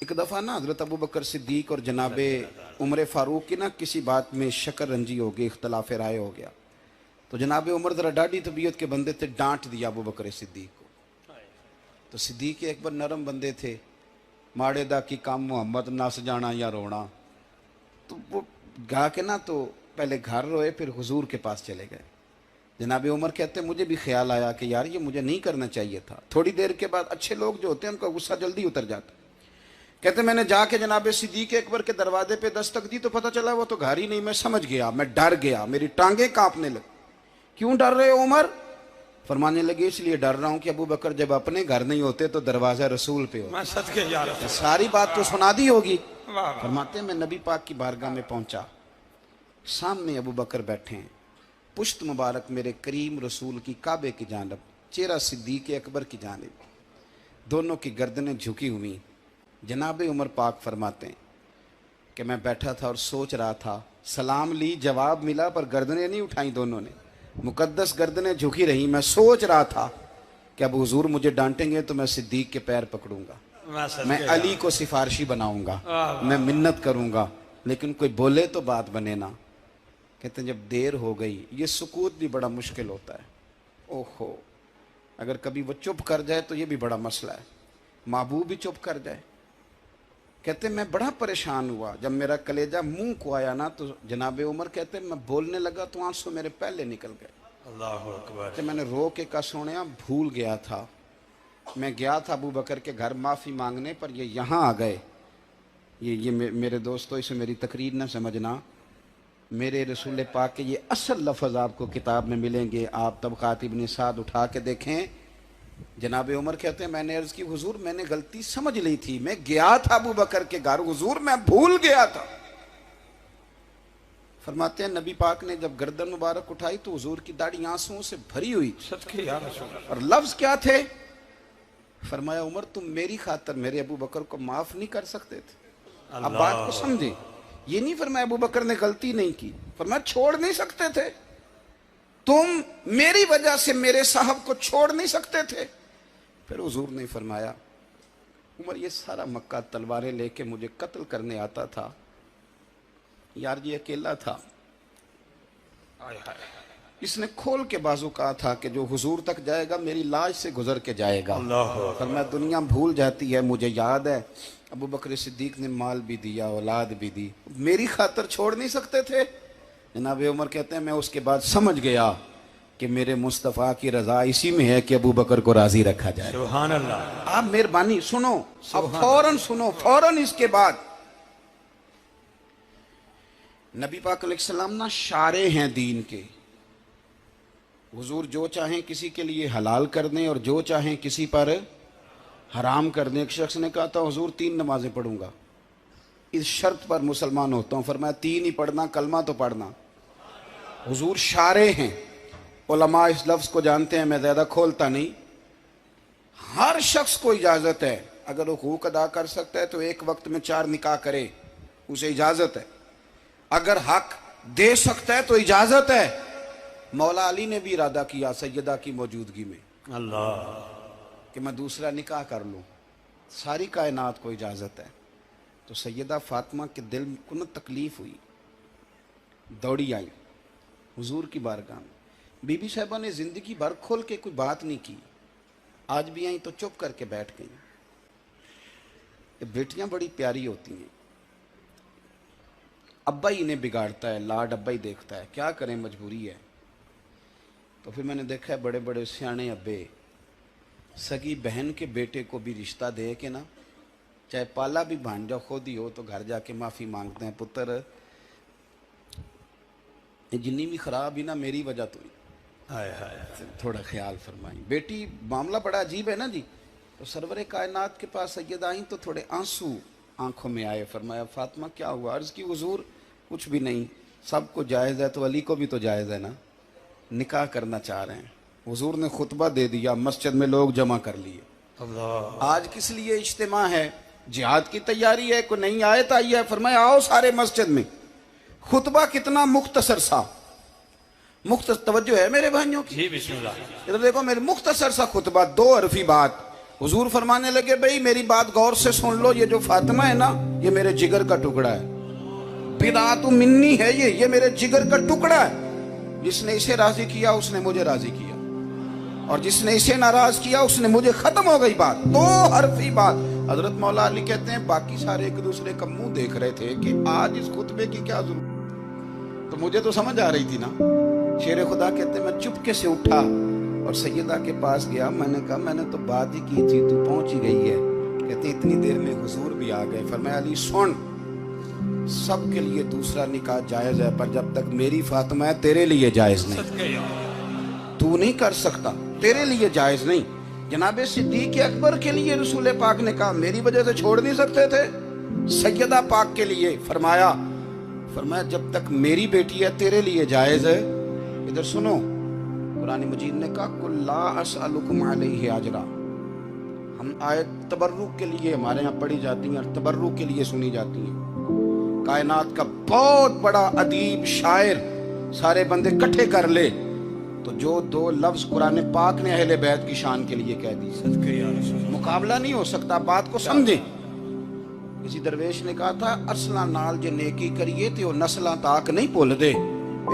एक दफ़ा ना हज़रत अबू बकर सिद्दीक और जनाबे उमर फ़ारूक की ना किसी बात में शक्र रंजी हो गई, इख्तलाफ राय हो गया। तो जनाबे उमर ज़रा डाढ़ी तबीयत के बंदे थे, डांट दिया अबू बकर सिद्दीक को। तो सिद्दीक एक बार नरम बंदे थे, माड़े दा की काम मोहम्मद नस जाना या रोना। तो वो गा के ना तो पहले घर रोए, फिर हुजूर के पास चले गए। जनाबे उमर कहते मुझे भी ख्याल आया कि यार ये मुझे नहीं करना चाहिए था। थोड़ी देर के बाद अच्छे लोग जो होते हैं उनका गुस्सा जल्दी उतर जाता। कहते मैंने जाके जनाबे सिद्दीक अकबर के दरवाजे पे दस्तक दी तो पता चला वो तो घर ही नहीं। मैं समझ गया, मैं डर गया, मेरी टांगें कांपने लगी। क्यों डर रहे हो उमर? फरमाने लगे इसलिए डर रहा हूं कि अबू बकर जब अपने घर नहीं होते तो दरवाजा रसूल पे हो। सारी बात तो सुना दी होगी। फरमाते मैं नबी पाक की बारगाह में पहुंचा, सामने अबू बकर बैठे हैं, पुश्त मुबारक मेरे करीम रसूल की काबे की जानब, चेहरा सिद्दीक अकबर की जानब, दोनों की गर्दनें झुकी हुई। जनाबे उमर पाक फरमाते हैं कि मैं बैठा था और सोच रहा था, सलाम ली, जवाब मिला, पर गर्दनें नहीं उठाई दोनों ने, मुकद्दस गर्दनें झुकी रही। मैं सोच रहा था कि अब हुजूर मुझे डांटेंगे तो मैं सिद्दीक के पैर पकड़ूंगा, मैं अली को सिफारशी बनाऊंगा, मैं मिन्नत करूंगा, लेकिन कोई बोले तो बात बने ना। कहते हैं जब देर हो गई, ये सुकूत भी बड़ा मुश्किल होता है। ओहो, अगर कभी वो चुप कर जाए तो ये भी बड़ा मसला है, महबूब भी चुप कर जाए। कहते मैं बड़ा परेशान हुआ, जब मेरा कलेजा मुंह को आया ना तो जनाबे उमर कहते मैं बोलने लगा तो आंसू मेरे पहले निकल गए। अल्लाहु अकबर। मैंने रो के का सोनिया भूल गया था, मैं गया था अबू बकर के घर माफ़ी मांगने, पर ये यहाँ आ गए। ये मेरे दोस्तों इसे मेरी तकरीर ना समझना, मेरे रसूल पाक के ये असल लफ्ज़ आपको किताब में मिलेंगे। आप तबक़ात इब्न साद उठा के देखें। जनाबे उमर कहते हैं मैंने अर्ज़ की हुजूर मैंने गलती समझ ली थी, मैं गया था अबू बकर के घर हुजूर, मैं भूल गया था। फरमाते हैं नबी पाक ने जब गर्दन मुबारक उठाई तो हुजूर की दाढ़ी आंसुओं से भरी हुई। और लफ्ज़ क्या थे? फरमाया उमर तुम मेरी खातर मेरे अबू बकर को माफ नहीं कर सकते थे? अब बात को समझे, ये नहीं फरमाया अबू बकर ने गलती नहीं की, फरमाया छोड़ नहीं सकते थे, तुम मेरी वजह से मेरे साहब को छोड़ नहीं सकते थे। फिर हुजूर ने फरमाया उमर ये सारा मक्का तलवारें लेके मुझे कत्ल करने आता था, यार ये अकेला था, इसने खोल के बाजू कहा था कि जो हुजूर तक जाएगा मेरी लाश से गुजर के जाएगा। फरमाया दुनिया भूल जाती है, मुझे याद है अबू बकर सिद्दीक ने माल भी दिया, औलाद भी दी, मेरी खातर छोड़ नहीं सकते थे। जनाब उमर कहते हैं मैं उसके बाद समझ गया कि मेरे मुस्तफ़ा की रजा इसी में है कि अबू बकर को राजी रखा जाए। सुभान अल्लाह। आप मेहरबानी सुनो, अब फौरन सुनो, फौरन इसके बाद नबी पाक अलैहिस्सलाम ना शारे हैं दीन के। हुजूर जो चाहें किसी के लिए हलाल कर दें और जो चाहें किसी पर हराम कर दें। एक शख्स ने कहा था हुजूर 3 नमाजें पढ़ूंगा, इस शर्त पर मुसलमान होता हूं। फरमाया 3 ही पढ़ना, कलमा तो पढ़ना। हुजूर शारे हैं, उलमा इस लफ्ज़ को जानते हैं, मैं ज़्यादा खोलता नहीं। हर शख्स को इजाज़त है, अगर वो हुकूक अदा कर सकता है तो एक वक्त में 4 निकाह करे, उसे इजाज़त है। अगर हक दे सकता है तो इजाज़त है। मौला अली ने भी इरादा किया सैयदा की मौजूदगी में अल्लाह कि मैं दूसरा निकाह कर लूँ, सारी कायनात को इजाज़त है। तो सैयदा फातिमा के दिल को न तकलीफ़ हुई, दौड़ी आई हुजूर की बारगाह में। बीबी साहिबा ने ज़िंदगी भर खोल के कोई बात नहीं की, आज भी आई तो चुप करके बैठ गई। ये बेटियां बड़ी प्यारी होती हैं, अब्बा ही इन्हें बिगाड़ता है, लाड अब्बा ही देखता है, क्या करें मजबूरी है। तो फिर मैंने देखा है बड़े बड़े सियाने अब्बे सगी बहन के बेटे को भी रिश्ता दे के ना, चाहे पाला भी भांजा खुद ही हो, तो घर जाके माफ़ी मांगते हैं, पुत्र जिन्नी भी खराब ही ना मेरी वजह तो ही, थोड़ा ख्याल फरमाई। बेटी मामला बड़ा अजीब है ना जी। तो सरवरे कायनात के पास सैयदा आई तो थोड़े आंसू आंखों में आए। फरमाया फातिमा क्या हुआ? अर्ज़ की हुजूर कुछ भी नहीं, सबको जायज़ है तो अली को भी तो जायज़ है ना, निकाह करना चाह रहे हैं। हुजूर ने खुतबा दे दिया, मस्जिद में लोग जमा कर लिए। आज किस लिए इज्तिमा है? जिहाद की तैयारी है, कोई नई आयत आई है, फरमाया आओ सारे मस्जिद में। खुतबा कितना मुख्तसर सा, तवज्जो है मेरे भाइयों की? इधर देखो, मेरे मुख्तसर सा खुतबा, 2 हरफी बात, हुजूर फरमाने लगे भाई मेरी बात गौर से सुन लो, ये जो फातिमा है ना ये मेरे जिगर का टुकड़ा है, बिदातु मिन्नी है, ये मेरे जिगर का टुकड़ा है। जिसने इसे राजी किया उसने मुझे राजी किया, और जिसने इसे नाराज किया उसने मुझे, खत्म हो गई बात, दो हरफी बात। हजरत मौला अली कहते हैं बाकी सारे एक दूसरे का मुंह देख रहे थे कि आज इस खुतबे की क्या जरूरत, तो मुझे तो समझ आ रही थी ना। शेर खुदा कहते हैं मैं चुपके से उठा और सैयदा के पास गया, मैंने कहा मैंने तो बात ही की थी, तू पहुंच ही गई है। कहते इतनी देर में हुजूर भी आ गए। फरमाया अली सुन, सबके लिए दूसरा निकाह जायज है, पर जब तक मेरी फातिमा है तेरे लिए जायज नहीं, तू नहीं कर सकता, तेरे लिए जायज नहीं। जनाबे सिद्दीक अकबर के लिए रसूल पाक ने कहा मेरी वजह से छोड़ नहीं सकते थे, सैयदा पाक के लिए फरमाया जब तक मेरी बेटी है तेरे लिए जायज है। इधर सुनो, कुरान मजीद ने कहा कुल्ला असअलुकुम अलैहि अजरा, हम आयत तबर्रुक के लिए हमारे यहाँ पढ़ी जाती हैं और तबर्रुक के लिए सुनी जाती हैं। कायनात का बहुत बड़ा अदीब शायर सारे बंदे इकट्ठे कर ले तो जो दो लफ्ज कुरान पाक ने अहले बैत की शान के लिए कह दी, मुकाबला नहीं हो सकता। बात को समझे। किसी दरवेश ने कहा था असला नाल जे नेकी करिए ते ओ नस्लां ताक नहीं भुल दे,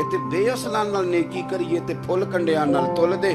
ते बेअसलां नाल नेकी करिए ते फुल कंडियां नाल तुल दे।